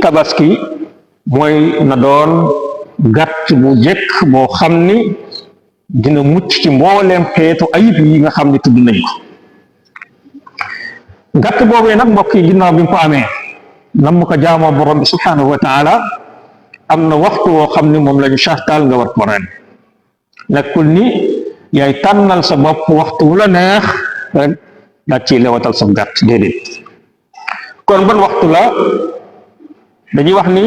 tabaski mooy na doon gàtt bu jekk boo xam ni dina mucc ci mbooleem xeetu ayib yi nga xam ni tudd nañ ko. gàtt boobee nag mbokk yi ginnaaw bi nga ko amee nam mu ko jaamoo borom bi subhanahu wa taala am na waxtu woo xam ni moom la ñu sartaal nga war ko ren. nekkul ni yaay tànnal sa bopp waxtu wu la neex rek daal ciy lewatal sa gàtt déedéet. kon ban waxtu la dañuy wax ni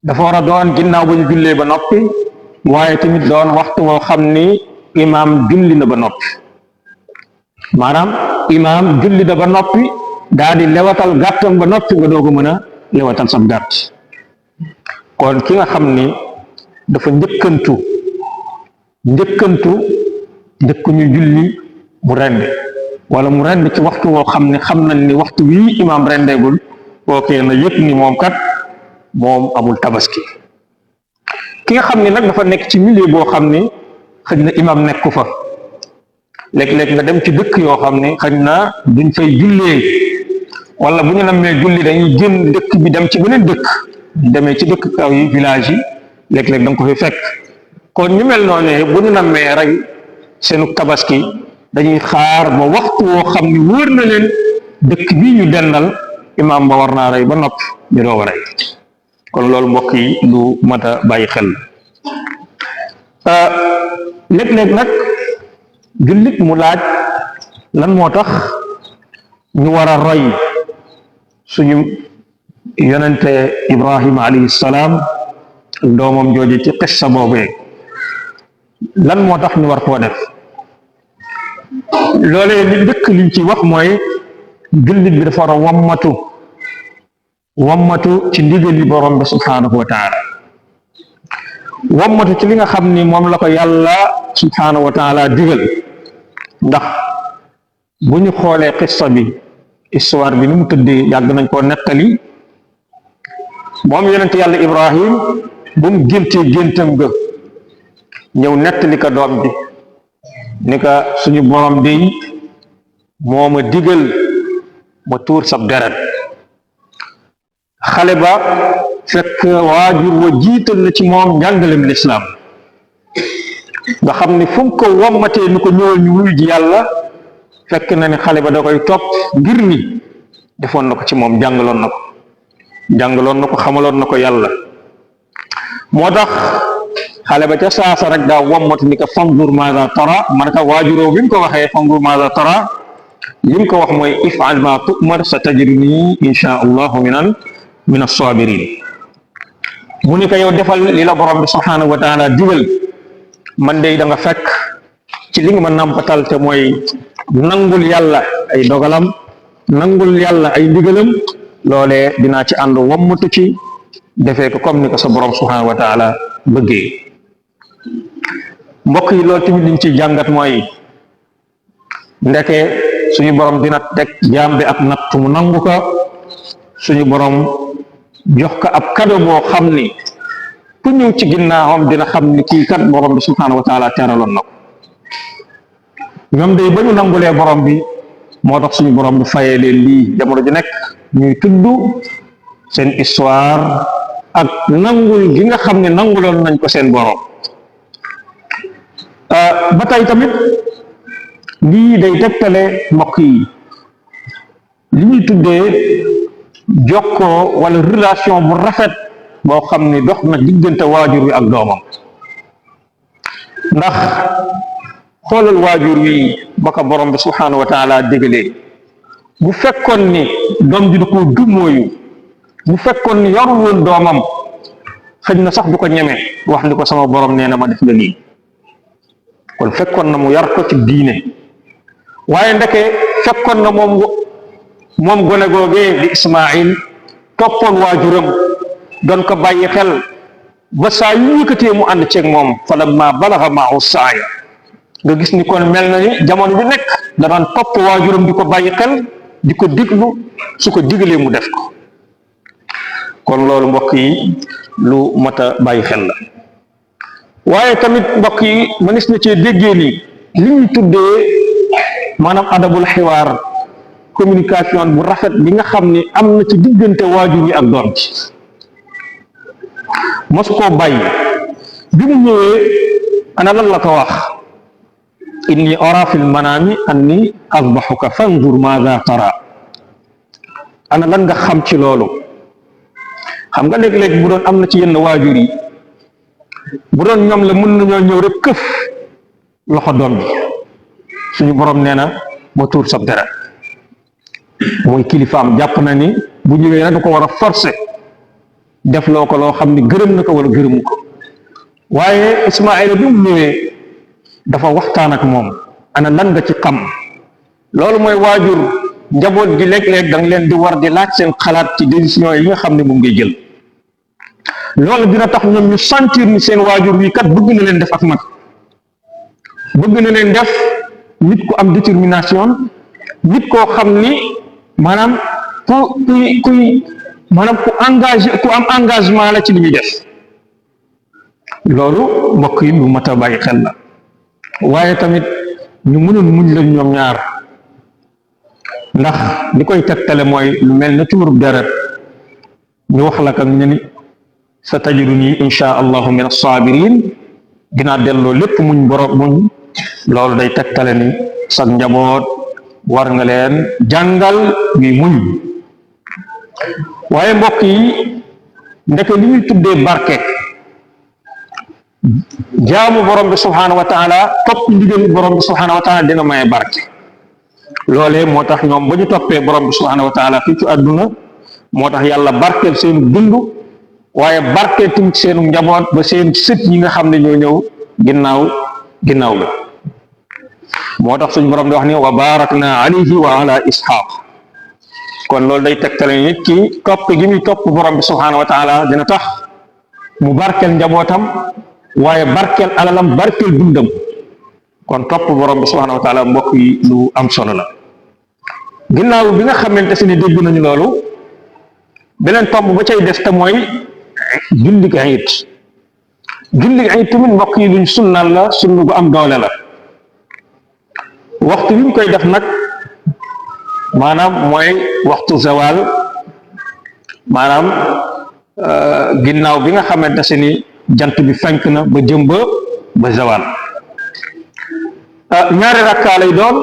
dafa war a doon ginnaaw ba ñu jullee ba noppi waaye tamit doon waxtu woo xam ni imaam julli na ba noppi maanaam imaam julli na ba noppi daal di lewatal gàttam ba noppi nga doog a mën a lewatal sa gàtt. kon ki nga xam ni dafa njëkkantu njëkk ñu julli mu rende wala mu rend ci waxtu woo xam ne xam nañ ni waxtu wii imaam rendeegul kookee na yëpp ni moom kat moom amul tabaski. ki nga xam ni nag dafa nekk ci milieu boo xam ni xëj na imaam nekku fa léeg-léeg nga dem ci dëkk yoo xam ne xëj na duñ fay jullee wala bu ñu nammee julli dañuy génn dëkk bi dem ci beneen dëkk demee ci dëkk kaw yi village yi léeg-léeg da nga ko fi fekk. kon ñu mel noonu bu ñu nammee rey seenu tabaski dañuy xaar ba waxtu woo xam ni wóor na leen dëkk bii ñu dendal imaam ba war naa rey ba noppi ñu doog a rey. kon loolu mbokk yi lu mat a bàyyi xel léeg-léeg nag jullit mu laaj lan moo tax ñu war a roy suñu yonente Ibrahima alayhi salaam ak doomam jooje ci qissa boobee lan moo tax ñu war koo def. loolee li dëkk liñ ci wax mooy jullit bi dafa war a wammatu ci ndigal li borom bi subhanahu wa taala wammatu ci li nga xam ni moom la ko yàlla subhanahu wa taala digal. ndax bu ñu xoolee xissa bi histoire bi ni mu tëddee yàgg nañ koo nettali moom yonent yàlla Ibrahim bu mu géntee géntam ga ñëw nettali ko doom bi ni ko suñu borom dey moo ma digal ma tuur sab deret. xale ba fekk waajur wa jiital na ci moom njàngalem lislaam nga xam ni fu mu ko wommatee ni ko ñëwal ñu wuyu ji yàlla fekk na ni xale ba da koy topp ngir ni defoon na ko ci moom jàngaloon na ko xamaloon na ko yàlla. moo tax xale ba ca saasa rek daa wommatu ni ko fanzur maada tara man ka waajuroo bi mu ko waxee fanzur maada tara li mu ko wax mooy if'al ma tu'mar sa tajiduni insha allahu min as-sabirin. mu ni ko yow defal li la borom bi subhanahu wa taala digal man de da nga fekk ci li nga ma nàmpatal te mooy nangul yàlla ay dogalam nangul yàlla ay ndigalam loolee dinaa ci ànd wammatu ci defee ko comme ni ko sa borom subhanahu wa taala bëggee. mbokk yi loolu tamit liñ ci jàngat mooy ndeke suñu borom dina teg jaam bi ab natt mu nangu ko suñu borom jox ko ab kado boo xam ni ku ñëw ci ginnaawam dina xam ni kii kat borom bi subhanahu wa taala teraloon na ko. ñoom day ba ñu nangulee borom bi moo tax suñu borom bi fayee leen lii jamono ji nekk ñuy tudd seen histoire ak nangul gi nga xam ne nanguloon nañ ko seen borom. ba tey tamit lii day tegtale mbokk yi li ñuy tuddee jokkoo wala relation bu rafet boo xam ni dox na diggante waajur wi ak doomam. ndax xoolal waajur wi ba ko borom bi subhanahu wa taala dégalee bu fekkoon ni doom ji du ko dummóoyu bu fekkoon ni yarul woon doomam xëj na sax du ko ñeme wax ni ko sama borom nee na ma def la lii. kon fekkoon na mu yar ko ci diine waaye ndeke fekkoon na moom gone googee di Ismaïl toppoon waajuram doon ko bàyyi xel ba saa yu yëkkatee mu ànd ceeg moom falamma balaga maahu saaya nga gis ni kon mel na ni jamono bi nekk da daan topp waajuram di ko bàyyi xel di ko diglu su ko digalee mu def ko. kon loolu mbokk yi lu mat a bàyyi xel la. waaye tamit mbokk yi mënees na cee déggee ni li ñuy tuddee maanaam adabul xiwaar communication bu rafet bi nga xam ni am na ci diggante waajur yi ak doom ci mos koo bàyyi. bi mu ñëwee ana lan la ko wax inni ara fil manami anni asbahuka fanzur maza tara ana lan nga xam ci loolu. xam nga léeg-léeg bu doon am na ci yenn waajur yi bu doon ñoom la mën nañoo ñëw rek këf loxo doom bi suñu borom nee na ma tuur sab dara mooy kilifaam jàpp na ni bu ñëwee nag du ko war a forcer def loo ko loo xam ni gërëm na ko wala gërëmu ko waaye Ismaayla bi mu ñëwee dafa waxtaan ak moom ana lan nga ci xam. loolu mooy waajur njaboot gi léeg-léeg da nga leen di war di laaj seen xalaat ci décision yi nga xam ne moom ngay jël. loolu dina tax ñoom ñu sentir ni seen waajur wi kat bëgg na leen def ak mag, bëgg na leen def nit ku am détermination, nit koo xam ni maanaam ku engagé ku am engagement la ci li muy def. loolu mbokk yi lu mat a bàyyi xel la. waaye tamit ñu mënoon muñ lañ ñoom ñaar, ndax li koy tegtale mooy lu mel ne tuurub deret ñu wax la kan ne ni sa tajiduni insha allahu min as-sabirin, dinaa delloo lépp muñ borom muñ. loolu day tegtale ni sag njaboot war nga leen jàngal ñuy muñ. waaye mbokk yi ndeke li ñuy tuddee barke, jaamu borom bi subhanahu wa taala, topp ndigal borom bi subhanahu wa taala dina maye barke. loolee moo tax ñoom ba ñu toppee borom bi subhanahu wa taala fii ci àdduna, moo tax yàlla barkeel seenu dund, waaye barkeel tamit seenu njaboot ba seen sët yi nga xam ne ñoo ñëw ginnaaw ga. moo tax suñu borom di wax ni wa barakna alayhi wa ala ishaq. kon loolu day tegtale nit ki topp gi muy topp borom bi subhanahu wa taala dina tax mu barkeel njabootam, waaye barkeel alalam, barkeel dundam. kon topp borom bi subhanahu wa taala mbokk yi lu am solo la. ginnaaw bi nga xamante si ne dégg nañu loolu, beneen tomb ba cay des te mooy jullig iid. jullig iid tamit mbokk yi luñ sunnal la, sunna gu am doole la. waxtu wi ñu koy def nag maanaam mooy waxtu zawal, maanaam ginnaaw bi nga xamante si ni jant bi fenk na ba jëm ba zawal. ñaari rakkaa lay doon,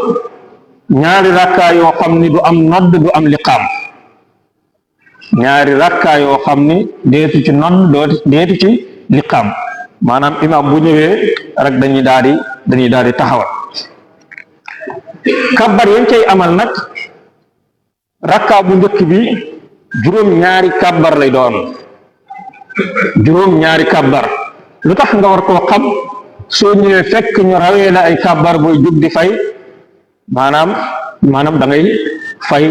ñaari rakkaa yoo xam ni du am nodd du am liqaam. ñaari rakkaa yoo xam ni deetu ci nodd deetu ci liqaam, maanaam imaam bu ñëwee rek dañuy daal di taxawal. kabbar yañ cay amal nag, rakkaa bu njëkk bi juróom-ñaari kabbar lay doon, juróom-ñaari kabbar. lu tax nga war koo xam? soo ñëwee fekk ñu rawee la ay kabbar booy jóg di fay, maanaam da ngay fay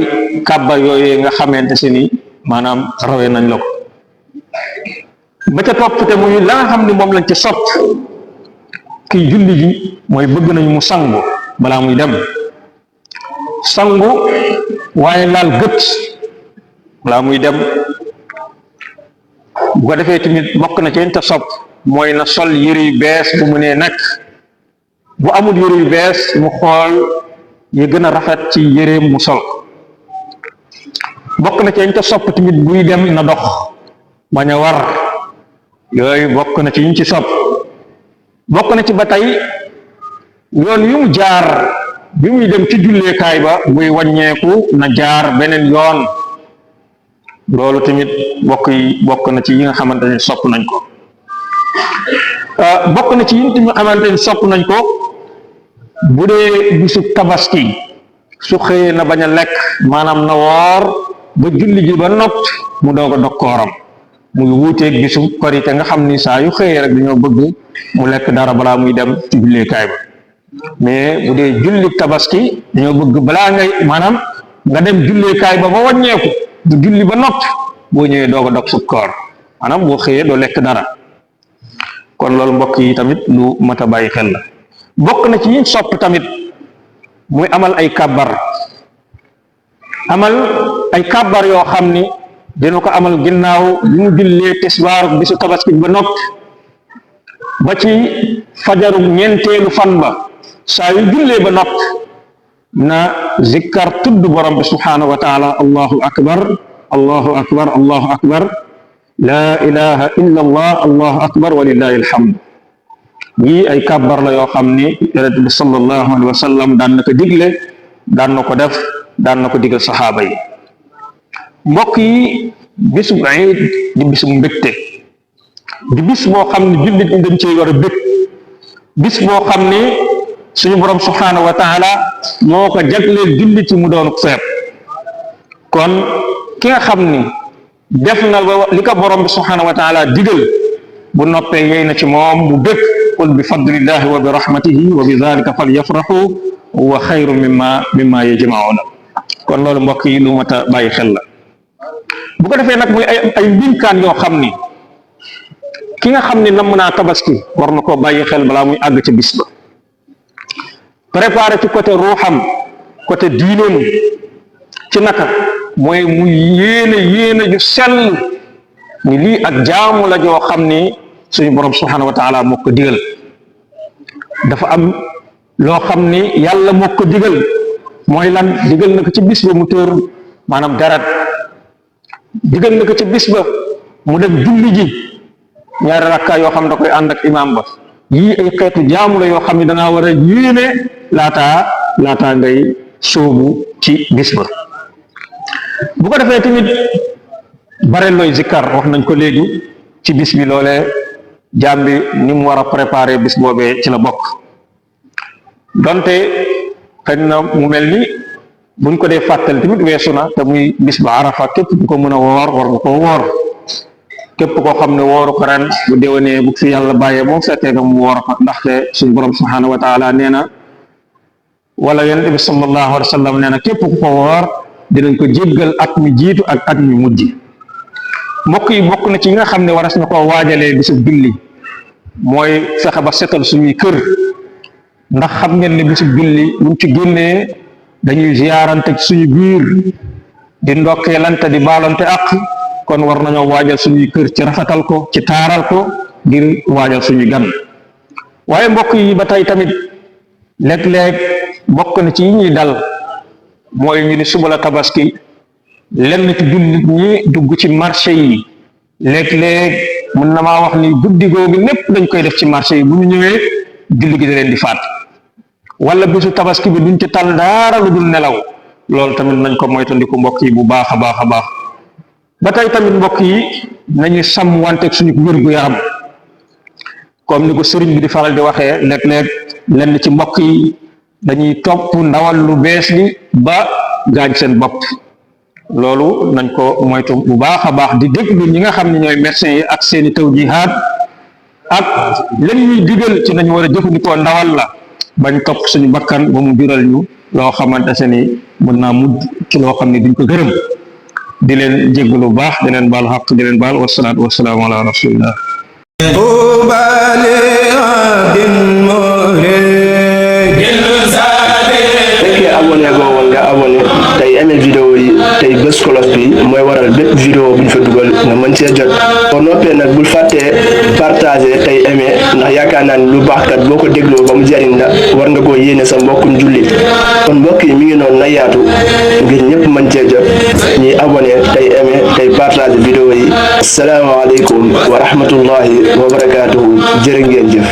kabbar yooyu nga xamante si ni maanaam rawee nañ la ko. ba ca topp te muy la nga xam ni moom lañ ci sopp kiy julli ji mooy bëgg nañ mu sangu balaa muy dem, sangu waaye laal gët balaa muy dem. bu ko defee tamit bokk na ci te sopp mooy na sol yëre yu bees bu mu nee nekk. bu amul yëre yu bees mu xool yi gën a rafet ci yëreem mu sol. bokk na ci te sopp tamit buy dem na dox bañ a war, yooyu bokk na ci ñu ci sopp. bokk na ci ba tey yoon yu mu jaar bi muy dem ci julleekaay ba buy wàññeeku na jaar beneen yoon. loolu tamit bokk na ci yi nga xamante ne sopp nañ ko. bokk na ci yi nga xamante ne sopp nañ ko, bu dee bisu tabaski su xëyee na bañ a lekk, maanaam na woor ba julli ji ba nopp mu doog a dog kooram. muy wuuteeg bisu korite nga xam ni saa yu xëyee rek dañoo bëgg mu lekk dara balaa muy dem ci julleekaay ba. mais bu dee julli tabaski dañoo bëgg balaa ngay maanaam nga dem julleekaay ba wàññeeku du julli ba noppi boo ñëwee doog a dog sub koor, maanaam boo xëyee doo lekk dara. kon loolu mbokk yi tamit lu mat a bàyyi xel la. bokk na ci yiñ sopp tamit muy amal ay kàbbar, yoo xam ni dina ko amal ginnaaw bi mu jullee tisbaar bisu tabaski ba noppi ba ci fajaru ñeenteelu fan ba. saa yu jullee ba noppi na zikkar tudd borom bi subhanahu wa taala allahu akbar allahu akbar allahu akbar la ilaha illa allah allahu akbar walillahi alhamd yii ay kàbbar la yoo xam ni yonent bi sallallahu alayhi wa sallam daan na ko digle daan na ko def daan na ko digal saxaaba yi. mbokk yi bisu iid di bisu mbégte di bis boo xam ne jullit ñi dañ cee war a bég bis boo xam ne suñu borom subhanahu wa taala moo ko jagleel jullit ci mu doon feet kon ki nga xam ni def na li ko borom bi subhanahu wa taala digal bu noppee yey na ci moom mu bég qul bi fadlillahi wa bi rahmatihi wa bi dhalika falyafrahu wa xayru mimma yajmauna kon loolu mbokk yi lu mat a bàyyi xel la. bu ko defee nag muy ay mbinkaan yoo xam ni ki nga xam ni namm naa tabaski war na koo bàyyi xel balaa muy àgg ci bis ba préparé ci côté ruuxam côté diineem ci naka mooy mu yéene ju sell ni lii ak jaamu la joo xam ni suñu borom subhanahu wa taala moo ko digal dafa am loo xam ni yàlla moo ko digal mooy lan digal na ko ci bis ba mu tóor maanaam deret digal na ko ci bis ba mu dem julli ji ñaari rakka yoo xam da koy ànd ak imaam ba yii ay xeetu jaamu la yoo xam ne dangaa war a yéene laataa ngay sóobu ci bis ba. bu ko defee tamit bare looy zikkar wax nañ ko léegi ci bis bi loolee jaam bi ni mu war a préparer bis boobee ci la bokk donte xëy na mu mel ni buñ ko dee fàttali tamit weesu na te muy bis ba Arafa képp ku ko mën a woor war nga koo woor képp koo xam ne wooru ko ren bu déwénee bu fi yàlla bàyyee moom fekkee nga mu woor ko ndaxte suñu borom subhanahu wa taala nee na wala yonent bi sallallahu alayhi wa sallam nee na képp ku ko woor dinañ ko jéggal at mi jiitu ak at mi mujj. mbokk yi bokk na ci yi nga xam ne waras na koo waajalee bisu julli mooy fexe ba setal suñuy kër ndax xam ngeen ne bisu julli buñ ci génnee dañuy ziyaarante ci suñu biir di ndokkeelante di baalante ak kon war nañoo waajal suñuy kër ci rafetal ko ci taaral ko ngir waajal suñuy gan. waaye mbokk yi ba tey tamit léeg-léeg bokk na ci yi ñuy dal mooy ñu ni suba la tabaski lenn ci jullit ñi dugg ci marché yi léeg-léeg mën na maa wax ni guddi googu lépp dañ koy def ci marché yi bu ñu ñëwee julli gi da leen di faat wala bisu tabaski bi duñ ci tal dara lu dul nelaw loolu tamit nañ ko moytandiku mbokk yi bu baax a baax a baax. ba tey tamit mbokk yi nañu sàmm wanteeg suñu wér-gu-yaram comme ni ko sëriñ bi di faral di waxee léeg-léeg lenn ci mbokk yi dañuy topp ndawal lu bees li ba gaañ seen bopp loolu nañ ko moytu bu baax a baax di déglu ñi nga xam ne ñooy médecins yi ak seeni tawjihaat ak lañ ñuy digal ci nañu war a jëfandikoo ndawal la bañ topp suñu bakkan ba mu jural ñu loo xamante ni mën naa mujj ci loo xam ne duñ ko gërëm. di leen jéggalu bu baax di leen baal xaq di leen baal wasalaatu wasalaamu ala rasulillah. fekkee abonné goo woon nga abonné tey aimé vidéo yi tey bés cloche bi mooy waral bépp vidéo bu ñu fa dugal nga mën cee jot boo noppee nag bul fàttee partagé tey aimé ndax yaakaar naa ni lu baax kat boo ko dégloo ba mu jariñ la war nga koo yéene sa mbokkum jullit kon mbokk yi mi ngi noonu na yaatu ngir ñëpp mën cee jot ñuy abonné tey aimé tey partagé vidéo yi asalaamaaleykum wa rahmatullahi wa barakaatuhu jërë ngeen jëf.